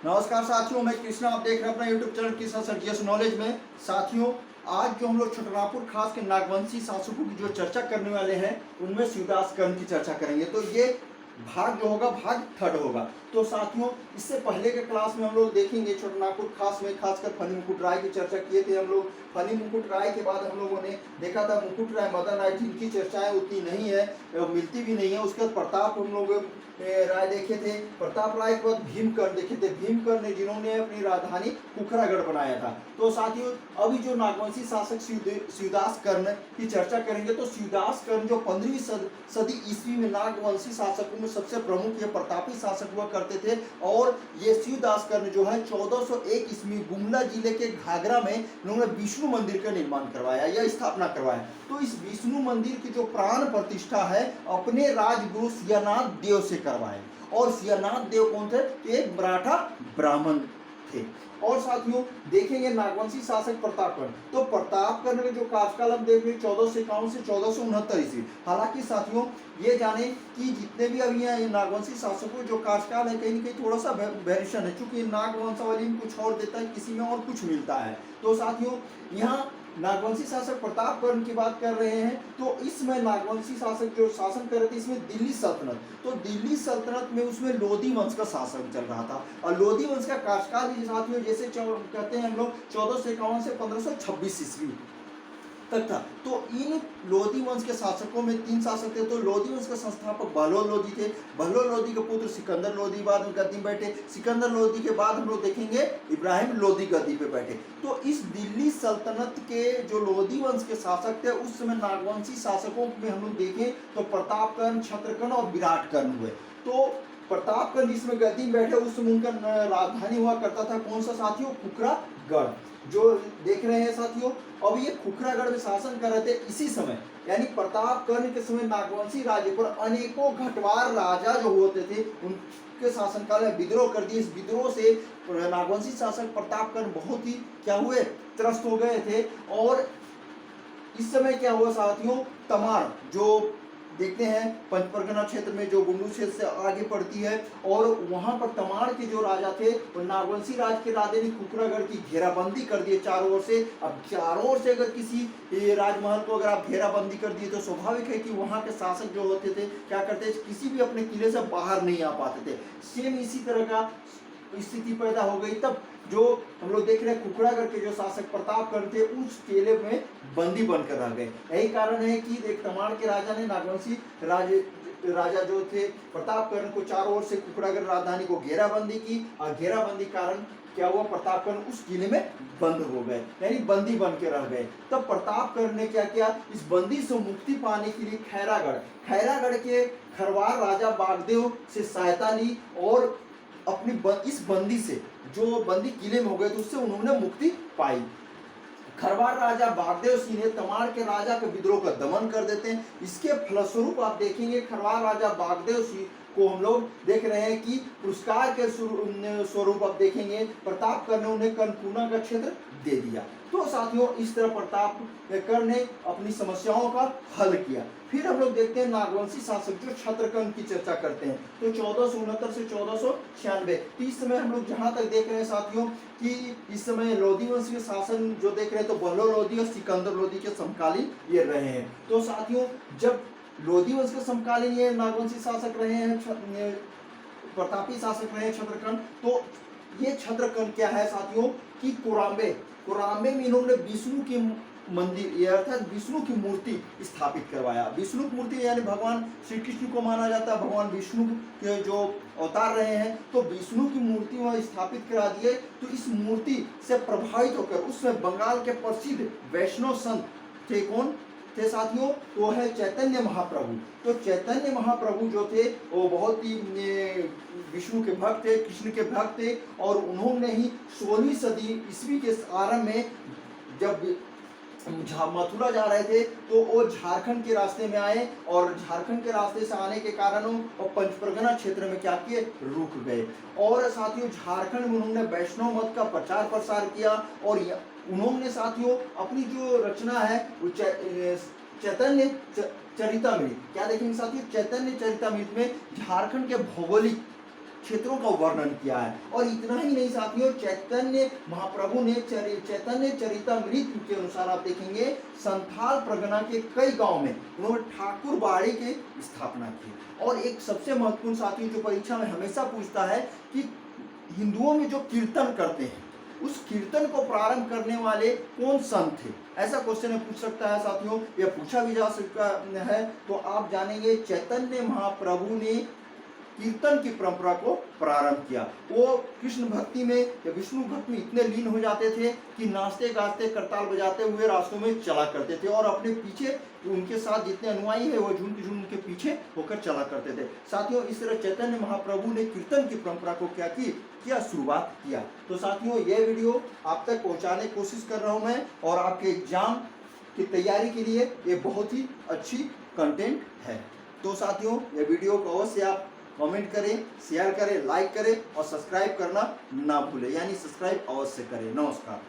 नमस्कार साथियों, मैं कृष्णा। आप देख रहे हैं अपना YouTube channel Krishna sir GS knowledge में। साथियों, आज जो हम लोग छोटानागपुर खास के नागवंशी शासकों की जो चर्चा करने वाले हैं, उनमें शिवदास कर्ण की चर्चा करेंगे। तो ये भाग जो होगा, भाग थर्ड होगा। तो साथियों, इससे पहले के क्लास में हम लोग देखेंगे छोटानागपुर खास में खासकर फनी मुकुट राय की चर्चा किए थे हम लोग। फनी मुकुट राय के बाद हम लोगों ने देखा था मुकुट राय, मदन राय, जिनकी चर्चाएं उतनी नहीं है, मिलती भी नहीं है। उसके बाद प्रताप हम लोग राय देखे थे। प्रताप राय के बाद भीमकर्ण देखे थे। भीमकर्ण ने जिन्होंने अपनी राजधानी कुखरागढ़ बनाया था। तो साथियों, अभी जो नागवंशी शासक शिवदास कर्ण की चर्चा करेंगे। तो शिवदास कर्ण जो 15वीं सदी ईस्वी में नागवंशी शासकों में सबसे प्रमुख ये प्रतापी शासक हुआ करते थे। और ये शिवदास कर्ण जो है 1401 ईस्वी गुमला जिले के घाघरा में इन्होंने विष्णु मंदिर का निर्माण करवाया या स्थापना करवाया। तो इस विष्णु मंदिर की जो प्राण प्रतिष्ठा है अपने राजगुरु सियानाथ देव से करवाए। और सियानाथ देव कौन थे? एक मराठा ब्राह्मण थे। और साथियों, देखेंगे नागवंशी शासक प्रतापगढ़। तो प्रतापगढ़ में जो कार्यकाल हम देख रहे हैं 1451 से 1469 ईस्वी। हालांकि साथियों, ये जाने कि जितने भी अभी यहाँ नागवंशी शासकों जो कार्यकाल है, कहीं ना कहीं थोड़ा सा वेरिएशन है, क्योंकि नागवंशावली में कुछ और देता है, किसी में और कुछ मिलता है। तो साथियों, यहाँ नागवंशी शासक प्रतापगढ़ की बात कर रहे हैं। तो इसमें नागवंशी शासक जो शासन कर रहे थे, इसमें दिल्ली सल्तनत। तो दिल्ली सल्तनत में उसमें लोधी वंश का शासन चल रहा था। और लोधी वंश का कार्यकाल साथियों जैसे कहते हैं हम लोग 1451 से 1526 ईस्वी तक था। तो इन लोधी वंश के शासकों में 3 शासक थे। तो लोधी वंश के संस्थापक बहलोल लोधी थे। बहलोल लोधी के पुत्र सिकंदर लोधी बाद में गद्दी में बैठे। सिकंदर लोधी के बाद हम लोग देखेंगे इब्राहिम लोधी गद्दी पे बैठे। तो इस दिल्ली सल्तनत के जो लोधी वंश के शासक थे, उस समय नागवंशी शासकों में हम लोग देखें तो प्रतापकर्ण, क्षत्रकर्ण और विराटकर्ण हुए। तो प्रतापगढ़ जिसमें गद्दी में बैठे, उस समय उनका राजधानी हुआ करता था कौन सा साथियों? खुखरागढ़, जो देख रहे हैं साथियों। अब ये खुखरागढ़ में शासन कर रहे थे इसी समय, यानी प्रतापगढ़ के समय नागवंशी राज्य पर अनेकों घटवार राजा जो होते थे, उनके शासनकाल में विद्रोह कर दिए। इस विद्रोह से नागवंशी शासक प्रतापगढ़ बहुत ही क्या हुए? त्रस्त हो गए थे। और इस समय क्या हुआ साथियों? तमार जो देखते हैं पंचपरगना क्षेत्र में जो गुंडू क्षेत्र से आगे पड़ती है, और वहां पर तमाड़ के जो राजा थे, वो नागवंशी राज के राजे ने खुखरागढ़ की घेराबंदी कर दी चारों ओर से। अब चारों ओर से अगर किसी राजमहल को अगर आप घेराबंदी कर दिए, तो स्वाभाविक है कि वहां के शासक जो होते थे क्या करते थे? किसी भी अपने किले से बाहर नहीं आ पाते थे। सेम इसी तरह का स्थिति पैदा हो गई। तब जो हम लोग देख रहे हैं खुखरागढ़ के जो शासक प्रतापगढ़ थे, उस किले में बंदी बनकर रह गए। यही कारण है कि एक तमाड़ के राजा ने नागवंशी राजा जो थे प्रतापगढ़ को चारों ओर से खुखरागढ़ राजधानी को घेराबंदी की। और घेराबंदी कारण क्या हुआ? प्रतापगढ़ उस किले में बंद हो गए, यानी बंदी बन के रह गए। तब प्रतापगढ़ ने क्या किया? इस बंदी से मुक्ति पाने के लिए खैरागढ़ के खरवार राजा बागदेव से सहायता ली। और अपनी इस बंदी से जो बंदी किले में हो गए, तो उससे उन्होंने मुक्ति पाई। खरवार राजा बागदेव सिंह ने तमाड़ के राजा के विद्रोह का दमन कर देते हैं। इसके फलस्वरूप आप देखेंगे खरवार राजा बागदेव सिंह को हम लोग देख रहे हैं कि पुरस्कार के स्वरूप आप देखेंगे प्रतापगढ़ ने उन्हें कर्णपूर्णा का क्षेत्र दे दिया। तो साथियों, इस तरह प्रतापगढ़ ने अपनी समस्याओं का हल किया। फिर हम लोग देखते हैं नागवंशी शासक जो क्षत्रकर्ण की चर्चा करते हैं। तो 1469 से 1496 इस समय हम लोग जहां तक देख रहे हैं साथियों कि इस समय लोधी वंश के शासन जो देख रहे हैं, तो बहलोल लोधी और सिकंदर लोधी के समकालीन ये रहे हैं। तो साथियों, जब लोधी वंश के समकालीन ये नागवंशी शासक रहे हैं, प्रतापी शासक रहे हैं क्षत्रकर्ण। तो ये क्षत्रकर्ण क्या है साथियों कि कोराम्बे में इन्होंने विष्णु की मंदिर अर्थात विष्णु की मूर्ति स्थापित करवाया। विष्णु की मूर्ति यानी भगवान श्री कृष्ण को माना जाता है, भगवान विष्णु के जो अवतार रहे हैं। तो विष्णु की मूर्ति वहाँ स्थापित करा दिए। तो इस मूर्ति से प्रभावित होकर उसमें बंगाल के प्रसिद्ध वैष्णव संत थे। कौन थे साथियों? तो है चैतन्य महाप्रभु। तो चैतन्य महाप्रभु जो थे वो बहुत ही विष्णु के भक्त थे, कृष्ण के भक्त थे। और उन्होंने ही 16वीं सदी ईस्वी के आरंभ में जब मथुरा जा रहे थे, तो वो झारखंड के रास्ते में आए। और झारखंड के रास्ते से आने के कारण वो पंचपरगना क्षेत्र में क्या किए? रुक गए। और साथियों, झारखंड में उन्होंने वैष्णव मत का प्रचार प्रसार किया। और उन्होंने साथियों अपनी जो रचना है वो चैतन्य चरितामृत, क्या देखेंगे साथियों? चैतन्य चरितामृत में झारखंड के भौगोलिक क्षेत्रों का वर्णन किया है। और इतना ही नहीं साथियों, चैतन्य महाप्रभु ने चैतन्य चरितमृत के अनुसार आप देखेंगे संथाल परगना के कई गांव में उन्होंने ठाकुर बाड़ी की स्थापना की। और एक सबसे महत्वपूर्ण साथियों जो परीक्षा में हमेशा पूछता है कि हिंदुओं में जो कीर्तन करते हैं उस कीर्तन को प्रारंभ करने वाले कौन संत थे, ऐसा क्वेश्चन पूछ सकता है साथियों, यह पूछा भी जा सकता है। तो आप जानेंगे चैतन्य महाप्रभु ने कीर्तन की परंपरा को प्रारंभ किया। वो कृष्ण भक्ति में या विष्णु भक्ति में इतने लीन हो जाते थे कि नाचते गाते करताल बजाते हुए रास्तों में चला करते थे और अपने पीछे उनके साथ जितने अनुयायी है वो झुंड उनके पीछे होकर चला करते थे। साथियों इस तरह चैतन्य महाप्रभु ने कीर्तन की परंपरा को क्या शुरुआत किया। तो साथियों यह वीडियो आप तक पहुंचाने की कोशिश कर रहा हूं मैं, और आपके एग्जाम की तैयारी के लिए ये बहुत ही अच्छी कंटेंट है। तो साथियों ये वीडियो को अवश्य आप कमेंट करें, शेयर करें, लाइक करें और सब्सक्राइब करना ना भूलें, यानी सब्सक्राइब अवश्य करें। नमस्कार।